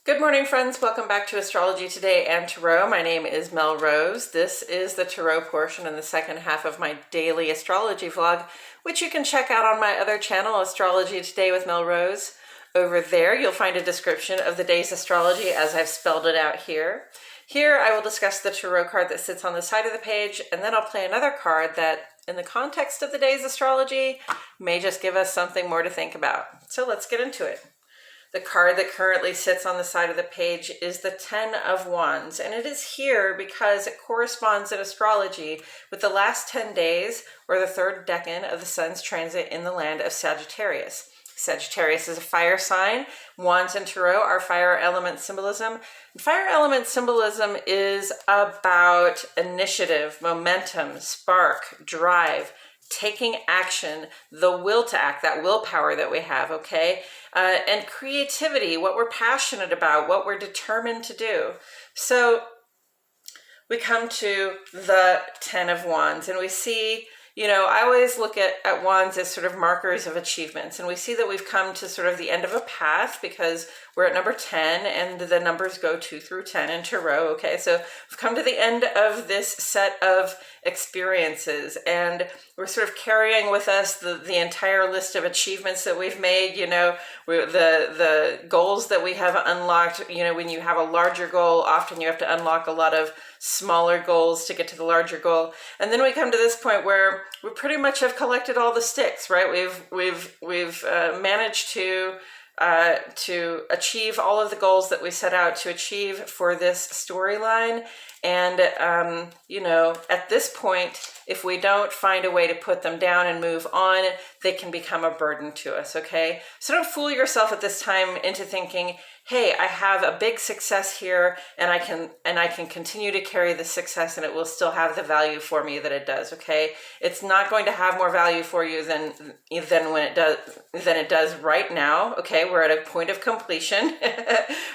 Good morning, friends. Welcome back to Astrology Today and Tarot. My name is Mel Rose. This is the Tarot portion in the second half of my daily astrology vlog, which you can check out on my other channel, Astrology Today with Mel Rose. Over there, you'll find a description of the day's astrology as I've spelled it out here. Here, I will discuss the tarot card that sits on the side of the page, and then I'll play another card that, in the context of the day's astrology, may just give us something more to think about. So let's get into it. The card that currently sits on the side of the page is the Ten of Wands, and it is here because it corresponds in astrology with the last 10 days or the third decan of the sun's transit in the land of Sagittarius. Sagittarius is a fire sign. Wands and Tarot are fire element symbolism. And fire element symbolism is about initiative, momentum, spark, drive, taking action, the will to act, that willpower that we have, okay? And creativity, what we're passionate about, what we're determined to do. So we come to the Ten of Wands and we see, I always look at wands as sort of markers of achievements. And we see that we've come to sort of the end of a path because we're at number 10 and the numbers go 2 through 10 in Tarot. Okay, so we've come to the end of this set of experiences and we're sort of carrying with us the entire list of achievements that we've made, the goals that we have unlocked. When you have a larger goal, often you have to unlock a lot of smaller goals to get to the larger goal. And then we come to this point where we pretty much have collected all the sticks, right? We've managed to achieve all of the goals that we set out to achieve for this storyline. And, at this point, if we don't find a way to put them down and move on, they can become a burden to us, okay? So don't fool yourself at this time into thinking, hey, I have a big success here and I can continue to carry the success and it will still have the value for me that it does, okay? It's not going to have more value for you than it does right now, okay? We're at a point of completion.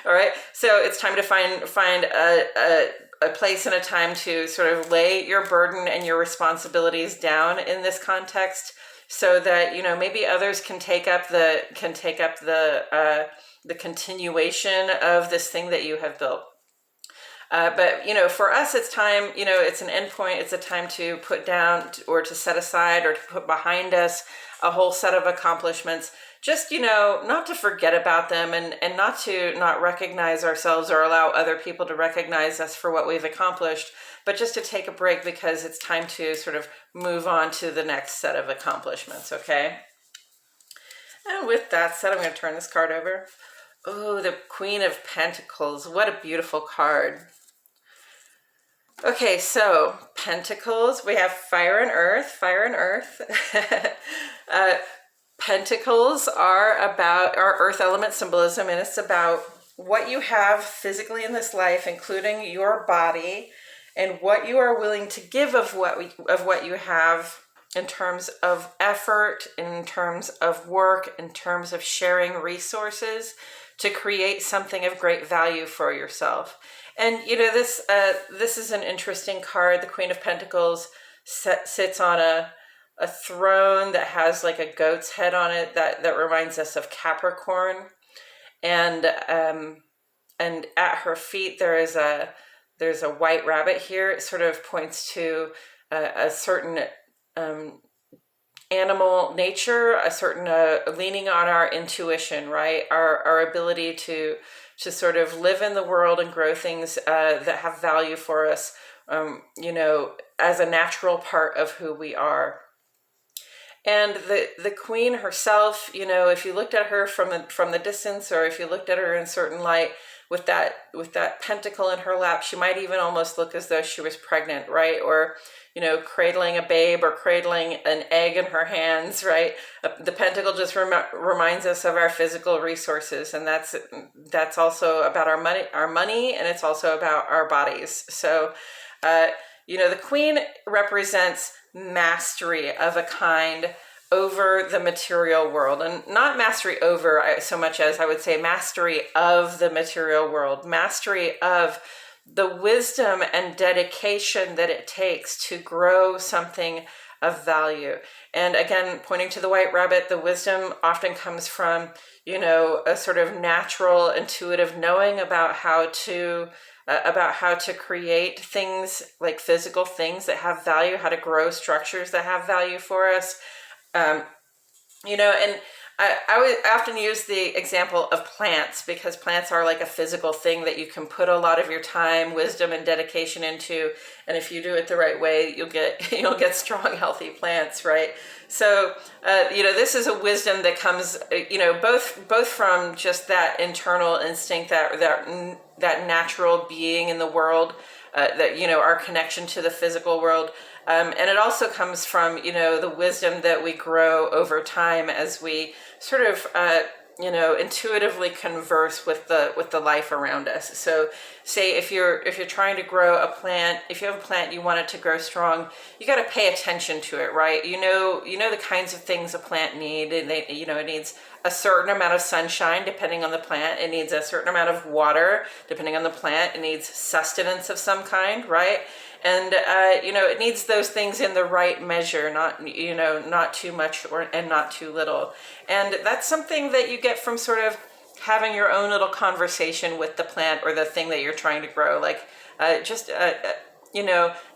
All right. So it's time to find a place and a time to sort of lay your burden and your responsibilities down in this context so that, maybe others can take up the continuation of this thing that you have built. But for us, it's time, it's an endpoint. It's a time to put down or to set aside or to put behind us a whole set of accomplishments. Just, not to forget about them and not to not recognize ourselves or allow other people to recognize us for what we've accomplished, but just to take a break because it's time to sort of move on to the next set of accomplishments, okay? And with that said, I'm going to turn this card over. Oh, the Queen of Pentacles. What a beautiful card. Okay, so Pentacles, we have fire and earth. Pentacles are about our earth element symbolism, and it's about what you have physically in this life, including your body, and what you are willing to give of what you have in terms of effort, in terms of work, in terms of sharing resources to create something of great value for yourself. And this is an interesting card. The Queen of Pentacles sits on a throne that has like a goat's head on it that reminds us of Capricorn, and at her feet there's a white rabbit here. It sort of points to a certain animal nature, a certain leaning on our intuition, right? Our ability to sort of live in the world and grow things that have value for us, as a natural part of who we are. And the queen herself, if you looked at her from the distance, or if you looked at her in certain light with that pentacle in her lap, she might even almost look as though she was pregnant, right? Or cradling a babe or cradling an egg in her hands, right? The pentacle just reminds us of our physical resources, and that's also about our money, and it's also about our bodies. So, the queen represents mastery of a kind over the material world, and not mastery over so much as I would say mastery of the material world, mastery of the wisdom and dedication that it takes to grow something of value. And again, pointing to the white rabbit, the wisdom often comes from, a sort of natural, intuitive knowing about how to create things like physical things that have value, how to grow structures that have value for us. Um, and I would often use the example of plants, because plants are like a physical thing that you can put a lot of your time, wisdom, and dedication into. And if you do it the right way, you'll get strong, healthy plants, right? So, this is a wisdom that comes, both from just that internal instinct, that natural being in the world, our connection to the physical world. And it also comes from, the wisdom that we grow over time as we sort of, intuitively converse with the life around us. So say if you're trying to grow a plant, if you have a plant, you want it to grow strong, you got to pay attention to it, right? You know the kinds of things a plant needs. It needs a certain amount of sunshine depending on the plant. It needs a certain amount of water depending on the plant. It needs sustenance of some kind, right? And it needs those things in the right measure, not too much and not too little. And that's something that you get from sort of having your own little conversation with the plant or the thing that you're trying to grow. Like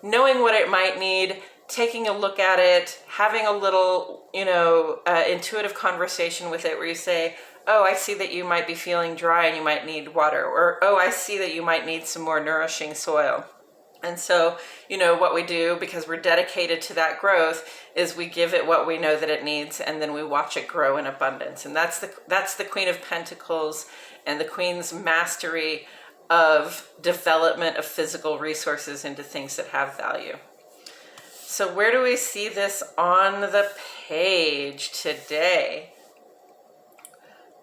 knowing what it might need, taking a look at it, having a little intuitive conversation with it where you say, oh, I see that you might be feeling dry and you might need water, or oh, I see that you might need some more nourishing soil. And so, what we do, because we're dedicated to that growth, is we give it what we know that it needs, and then we watch it grow in abundance. And that's the Queen of Pentacles and the Queen's mastery of development of physical resources into things that have value. So where do we see this on the page today?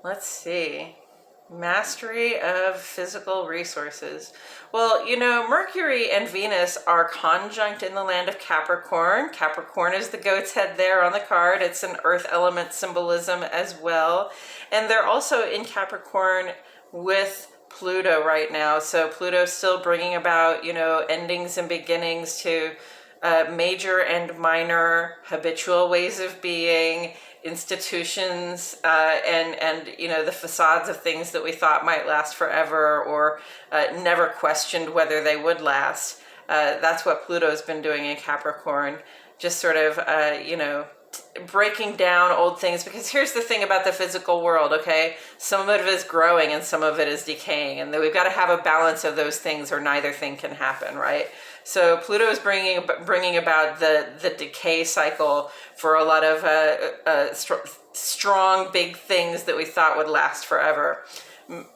Let's see. Mastery of physical resources. Well, Mercury and Venus are conjunct in the land of Capricorn. Capricorn is the goat's head there on the card. It's an earth element symbolism as well. And they're also in Capricorn with Pluto right now. So Pluto's still bringing about, endings and beginnings to major and minor habitual ways of being, institutions, and the facades of things that we thought might last forever or never questioned whether they would last. That's what Pluto's been doing in Capricorn, just sort of breaking down old things. Because here's the thing about the physical world, okay? Some of it is growing and some of it is decaying, and we've got to have a balance of those things, or neither thing can happen, right? So Pluto is bringing about the decay cycle for a lot of strong, big things that we thought would last forever.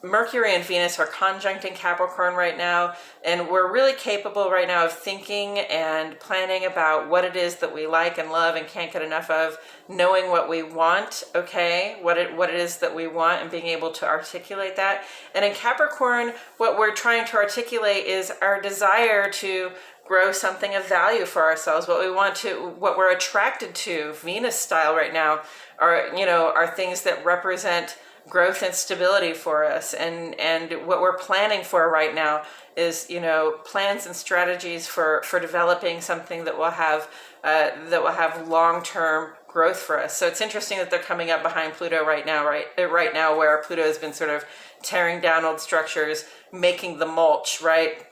Mercury and Venus are conjunct in Capricorn right now, and we're really capable right now of thinking and planning about what it is that we like and love and can't get enough of, knowing what we want, okay, what it is that we want, and being able to articulate that. And in Capricorn, what we're trying to articulate is our desire to grow something of value for ourselves, what we're attracted to, Venus style right now, are things that represent growth and stability for us. And what we're planning for right now is, plans and strategies for developing something that will have long-term growth for us. So it's interesting that they're coming up behind Pluto right now, where Pluto has been sort of tearing down old structures, making the mulch, right?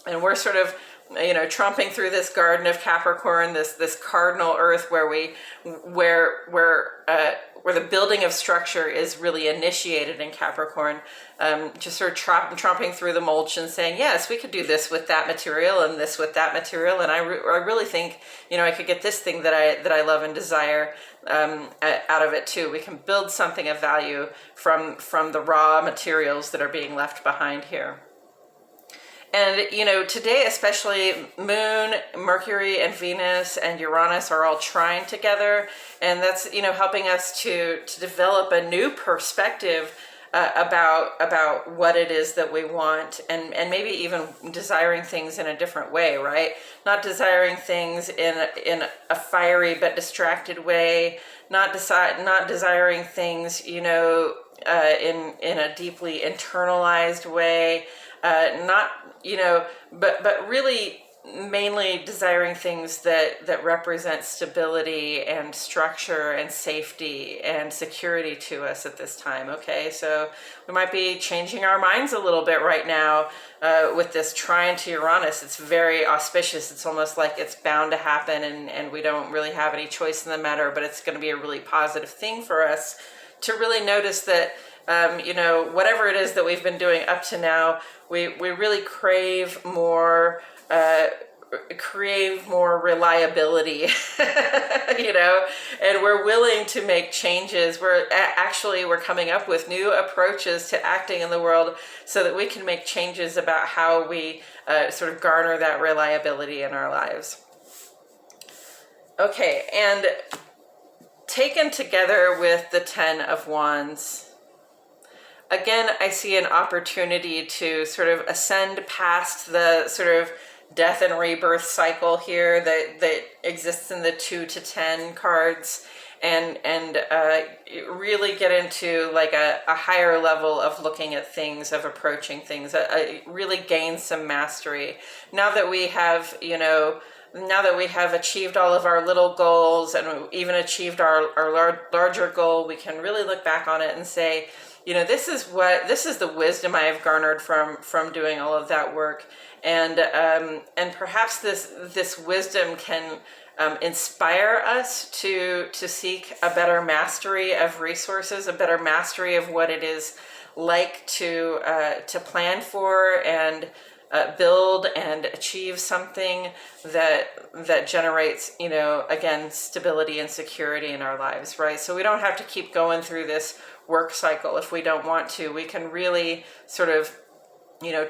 And we're sort of tromping through this garden of Capricorn, this cardinal earth where the building of structure is really initiated in Capricorn, just sort of tromping through the mulch and saying, yes, we could do this with that material and this with that material, and I really think I could get this thing that I love and desire out of it too. We can build something of value from the raw materials that are being left behind here. And, today, especially Moon, Mercury, and Venus, and Uranus are all trine together. And that's, helping us to develop a new perspective about what it is that we want, and maybe even desiring things in a different way, right? Not desiring things in a fiery but distracted way, not desiring things, in a deeply internalized way, but really mainly desiring things that represent stability and structure and safety and security to us at this time. Okay, so we might be changing our minds a little bit right now with this trine to Uranus. It's very auspicious. It's almost like it's bound to happen, and we don't really have any choice in the matter, but it's going to be a really positive thing for us to really notice that whatever it is that we've been doing up to now, we really crave more reliability, and we're willing to make changes. We're coming up with new approaches to acting in the world so that we can make changes about how we sort of garner that reliability in our lives. Okay, and taken together with the Ten of Wands, again, I see an opportunity to sort of ascend past the sort of death and rebirth cycle here that exists in the 2 to 10 cards, and really get into like a higher level of looking at things, of approaching things, really gain some mastery. Now that we have, achieved all of our little goals and even achieved our larger goal, we can really look back on it and say, this is the wisdom I have garnered from doing all of that work, and perhaps this wisdom can inspire us to seek a better mastery of resources, a better mastery of what it is like to plan for and build and achieve something that generates, again, stability and security in our lives, right? So we don't have to keep going through this work cycle if we don't want to. We can really sort of,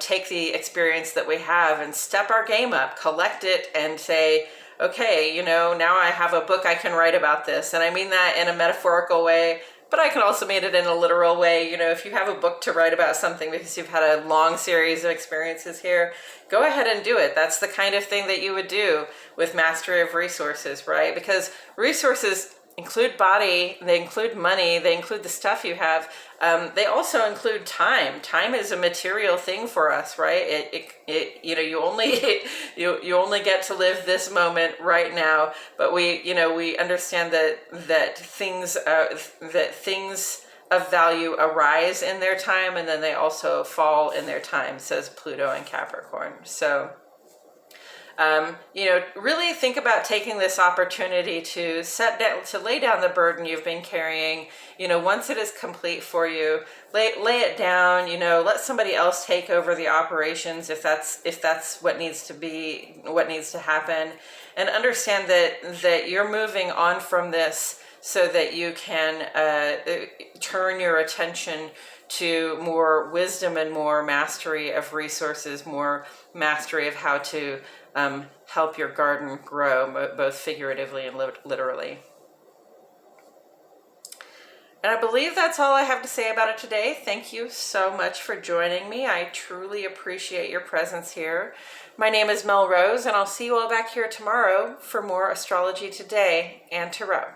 take the experience that we have and step our game up, collect it, and say, okay, now I have a book I can write about this. And I mean that in a metaphorical way, but I can also mean it in a literal way. If you have a book to write about something because you've had a long series of experiences here, go ahead and do it. That's the kind of thing that you would do with mastery of resources, right? Because resources include body, they include money, they include the stuff you have. They also include time. Time is a material thing for us, right? You only get to live this moment right now. But we understand that things of value arise in their time, and then they also fall in their time, says Pluto in Capricorn. So really think about taking this opportunity to lay down the burden you've been carrying. Once it is complete for you, lay it down. Let somebody else take over the operations if that's what needs to happen, and understand that you're moving on from this so that you can turn your attention to more wisdom and more mastery of resources, more mastery of how to help your garden grow, both figuratively and literally. And I believe that's all I have to say about it today. Thank you so much for joining me. I truly appreciate your presence here. My name is Mel Rose, and I'll see you all back here tomorrow for more Astrology Today and Tarot.